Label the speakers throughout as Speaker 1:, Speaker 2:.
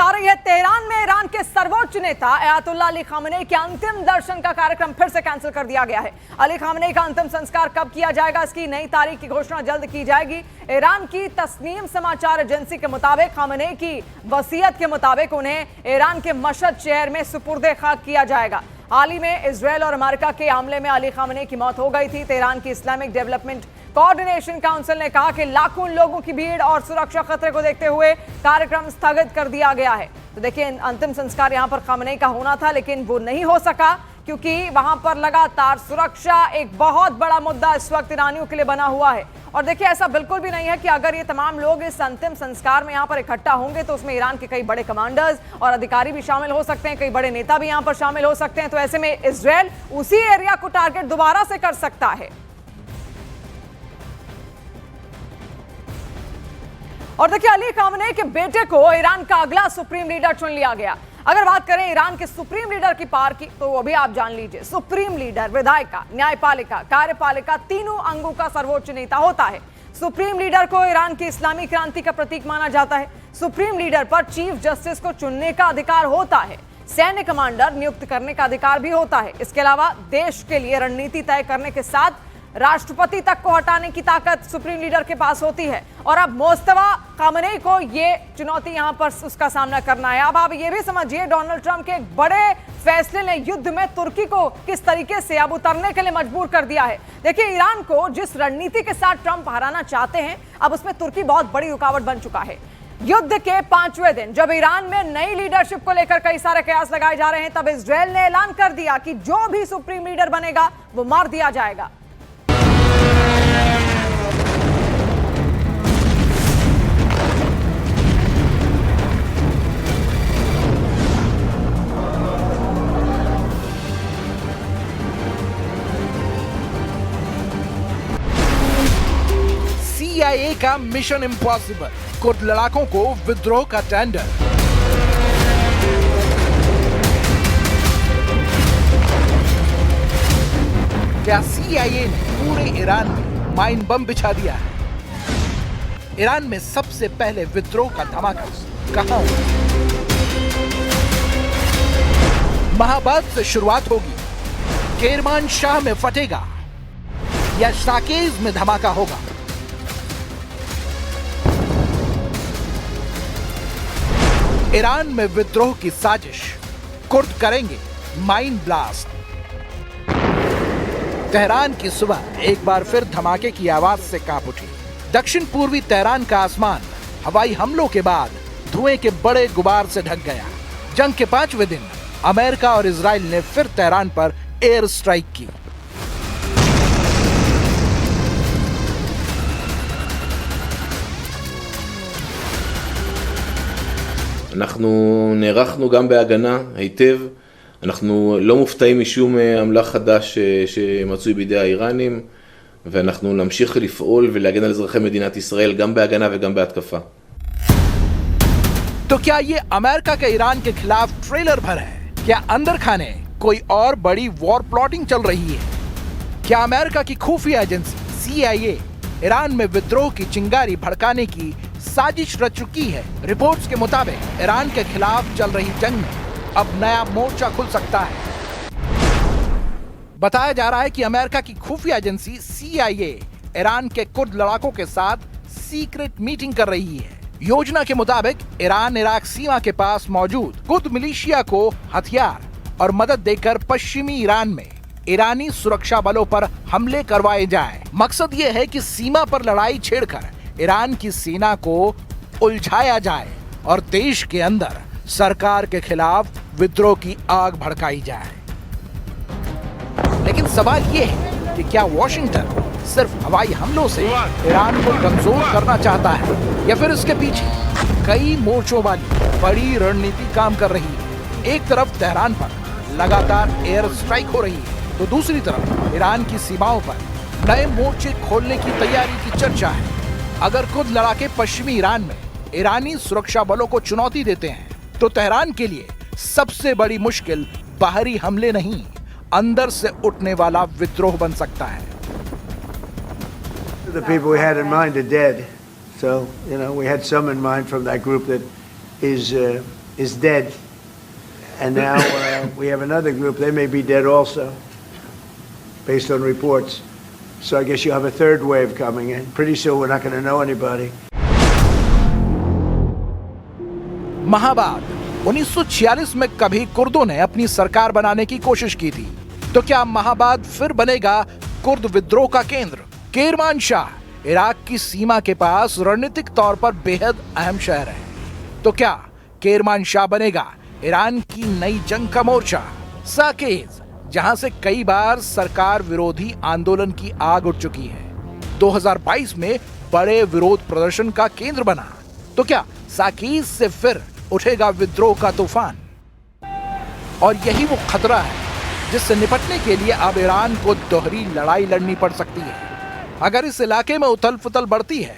Speaker 1: आ रही है। तेहरान में ईरान के सर्वोच्च नेता अयातुल्लाह अली खामनेई के अंतिम दर्शन का कार्यक्रम फिर से कैंसिल कर दिया गया है। अली खामनेई का अंतिम संस्कार कब किया जाएगा, इसकी नई तारीख की घोषणा जल्द की जाएगी। ईरान की तस्नीम समाचार एजेंसी के मुताबिक खामनेई की वसीयत के मुताबिक उन्हें ईरान के मशहद शहर में सुपुर्दे खाक किया जाएगा। हाल ही में इजरायल और अमेरिका के हमले में अली खामनेई की मौत हो गई थी। तेहरान की इस्लामिक डेवलपमेंट कोऑर्डिनेशन काउंसिल ने कहा कि लाखों लोगों की भीड़ और सुरक्षा खतरे को देखते हुए कार्यक्रम स्थगित कर दिया गया है। तो देखिए, अंतिम संस्कार यहां पर खामनेई का होना था, लेकिन वो नहीं हो सका क्योंकि वहां पर लगातार सुरक्षा एक बहुत बड़ा मुद्दा इस वक्त ईरानियों के लिए बना हुआ है। और देखिए, ऐसा बिल्कुल भी नहीं है कि अगर ये तमाम लोग इस अंतिम संस्कार में यहाँ पर इकट्ठा होंगे तो उसमें ईरान के कई बड़े कमांडर्स और अधिकारी भी शामिल हो सकते हैं, कई बड़े नेता भी यहाँ पर शामिल हो सकते हैं। तो ऐसे में इजरायल उसी एरिया को टारगेट दोबारा से कर सकता है। और देखिए, अली खामनेई के बेटे को ईरान का अगला सुप्रीम लीडर चुन लिया गया। अगर बात करें ईरान के सुप्रीम लीडर की पावर की, तो वो भी आप जान लीजिए, सुप्रीम लीडर विधायिका, न्यायपालिका, कार्यपालिका तीनों अंगों का सर्वोच्च नेता होता है। सुप्रीम लीडर को ईरान की इस्लामी क्रांति का प्रतीक माना जाता है। सुप्रीम लीडर पर चीफ जस्टिस को चुनने का अधिकार होता है। सैन्य कमांडर नियुक्त करने का अधिकार भी होता है। इसके अलावा देश के लिए रणनीति तय करने के साथ राष्ट्रपति तक को हटाने की ताकत सुप्रीम लीडर के पास होती है। और अब मुस्तफा खामनेई को ये चुनौती यहां पर उसका सामना करना है। अब आप ये भी समझिए, डोनाल्ड ट्रंप के एक बड़े फैसले ने युद्ध में तुर्की को किस तरीके से अब उतरने के लिए मजबूर कर दिया है। देखिए, ईरान को जिस रणनीति के साथ ट्रंप हराना चाहते हैं, अब उसमें तुर्की बहुत बड़ी रुकावट बन चुका है। युद्ध के 5वें दिन जब ईरान में नई लीडरशिप को लेकर कई सारे कयास लगाए जा रहे हैं, तब इजरायल ने ऐलान कर दिया कि जो भी सुप्रीम लीडर बनेगा वो मार दिया जाएगा।
Speaker 2: CIA का मिशन इम्पॉसिबल, कुर्द लड़ाकों को विद्रोह का टेंडर। क्या CIA ने पूरे ईरान में माइन बम बिछा दिया है? ईरान में सबसे पहले विद्रोह का धमाका कहां हुआ? महाबाद से शुरुआत होगी, केरमान शाह में फटेगा या शाकेज में धमाका होगा? ईरान में विद्रोह की साजिश, कुर्द करेंगे माइन ब्लास्ट। तेहरान की सुबह एक बार फिर धमाके की आवाज से कांप उठी। दक्षिण पूर्वी तेहरान का आसमान हवाई हमलों के बाद धुएं के बड़े गुबार से ढक गया। जंग के 5वें दिन अमेरिका और इजराइल ने फिर तेहरान पर एयर स्ट्राइक की।
Speaker 3: אנחנו נערכנו גם בהגנה היטב, אנחנו לא מופתעים משום אמל"ח חדש שמצוי בידי האיראנים, ואנחנו נמשיך לפעול ולהגן על אזרחי מדינת ישראל גם בהגנה וגם בהתקפה.
Speaker 2: तो क्या ये अमेरिका के ईरान के खिलाफ ट्रेलर भर है? क्या अंदर खाने कोई और बड़ी वॉर प्लॉटिंग चल रही है? क्या अमेरिका की खुफिया एजेंसी CIA ईरान में विद्रोह की चिंगारी भड़काने की साजिश रच चुकी है? रिपोर्ट्स के मुताबिक ईरान के खिलाफ चल रही जंग में अब नया मोर्चा खुल सकता है। बताया जा रहा है कि अमेरिका की खुफिया एजेंसी CIA ईरान के कुर्द लड़ाकों के साथ सीक्रेट मीटिंग कर रही है। योजना के मुताबिक ईरान इराक सीमा के पास मौजूद कुर्द मिलिशिया को हथियार और मदद देकर पश्चिमी ईरान में ईरानी सुरक्षा बलों पर हमले करवाए जाएं। मकसद ये है कि सीमा पर लड़ाई छेड़कर ईरान की सेना को उलझाया जाए और देश के अंदर सरकार के खिलाफ विद्रोह की आग भड़काई जाए। लेकिन सवाल ये है कि क्या वॉशिंगटन सिर्फ हवाई हमलों से ईरान को कमजोर करना चाहता है या फिर इसके पीछे कई मोर्चों वाली बड़ी रणनीति काम कर रही है? एक तरफ तेहरान पर लगातार एयर स्ट्राइक हो रही है, तो दूसरी तरफ ईरान की सीमाओं पर नए मोर्चे खोलने की तैयारी की चर्चा है। अगर खुद लड़ाके पश्चिमी ईरान में ईरानी सुरक्षा बलों को चुनौती देते हैं, तो तेहरान के लिए सबसे बड़ी मुश्किल बाहरी हमले नहीं, अंदर से उठने वाला विद्रोह बन सकता है।
Speaker 4: The people we had in mind are dead, so we had some in mind from that group that is is dead. And now we have another group. They may be dead also, based on reports. So I guess you have a third wave coming in. Pretty soon we're not going to know anybody.
Speaker 2: Mahabad 1946 में कभी कुर्दों ने अपनी सरकार बनाने की कोशिश की थी, तो क्या महाबाद फिर बनेगा कुर्द विद्रोह का केंद्र? केरमानशाह इराक की सीमा के पास रणनीतिक तौर पर बेहद अहम शहर है, तो क्या केरमानशाह बनेगा ईरान की नई जंग का मोर्चा? साकेज, जहां से कई बार सरकार विरोधी आंदोलन की आग उठ चुकी है, 2022 में बड़े विरोध प्रदर्शन का केंद्र बना, तो क्या साकीज से फिर उठेगा विद्रोह का तूफान? और यही वो खतरा है जिससे निपटने के लिए अब ईरान को दोहरी लड़ाई लड़नी पड़ सकती है। अगर इस इलाके में उथल पुथल बढ़ती है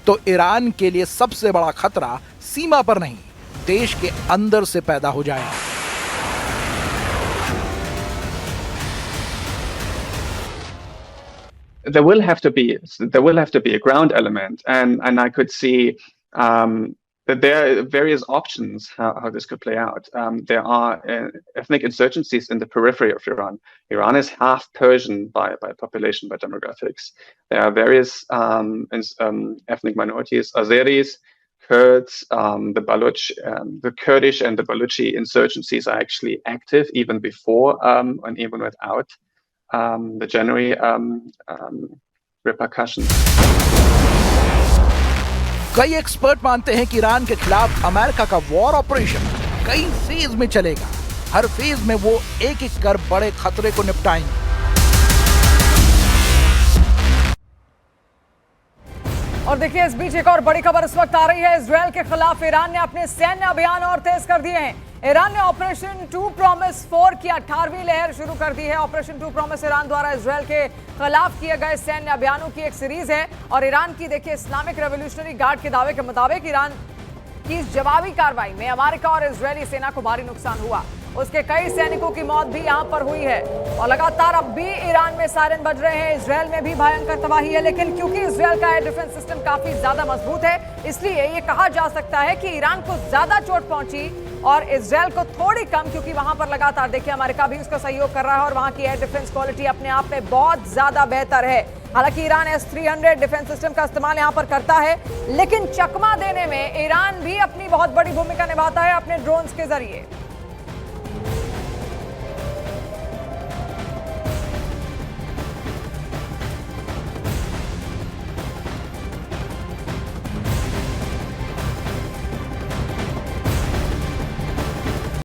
Speaker 2: तो ईरान के लिए सबसे बड़ा खतरा सीमा पर नहीं, देश के अंदर से पैदा हो जाएगा।
Speaker 5: There will have to be a ground element, and I could see that there are various options how this could play out. There are ethnic insurgencies in the periphery of Iran. Iran is half Persian by population, by demographics. There are various ethnic minorities: Azeris, Kurds, the Baloch, the Kurdish and the Baluchi insurgencies are actually active even before and even without the January repercussions.
Speaker 2: कई expert मानते हैं कि Iran के खिलाफ America का war operation कई phase में चलेगा। हर फेज में वो एक एक कर बड़े खतरे को निपटाएंगे।
Speaker 1: और देखिए, इस बीच एक और बड़ी खबर इस वक्त आ रही है। इजरायल के खिलाफ ईरान ने अपने सैन्य अभियान और तेज कर दिए हैं। ईरान ने ऑपरेशन 2 प्रॉमिस 4 की 18वीं लहर शुरू कर दी है। ऑपरेशन 2 प्रॉमिस ईरान द्वारा इजरायल के खिलाफ किए गए सैन्य अभियानों की एक सीरीज है। और ईरान की देखिए, इस्लामिक रेवोल्यूशनरी गार्ड के दावे के मुताबिक ईरान की इस जवाबी कार्रवाई में अमेरिका और इजरायली सेना को भारी नुकसान हुआ। उसके कई सैनिकों की मौत भी यहां पर हुई है। और लगातार अब भी ईरान में सायरन बज रहे हैं। इजरायल में भी भयंकर तबाही है, लेकिन क्योंकि इजरायल का एयर डिफेंस सिस्टम काफी ज्यादा मजबूत है, इसलिए ये कहा जा सकता है कि ईरान को ज्यादा चोट पहुंची और इजरायल को थोड़ी कम, क्योंकि वहां पर लगातार देखिए अमेरिका भी उसका सहयोग कर रहा है और वहां की एयर डिफेंस क्वालिटी अपने आप में बहुत ज्यादा बेहतर है। हालांकि ईरान S-300 डिफेंस सिस्टम का इस्तेमाल यहां पर करता है, लेकिन चकमा देने में ईरान भी अपनी बहुत बड़ी भूमिका निभाता है अपने ड्रोन्स के जरिए।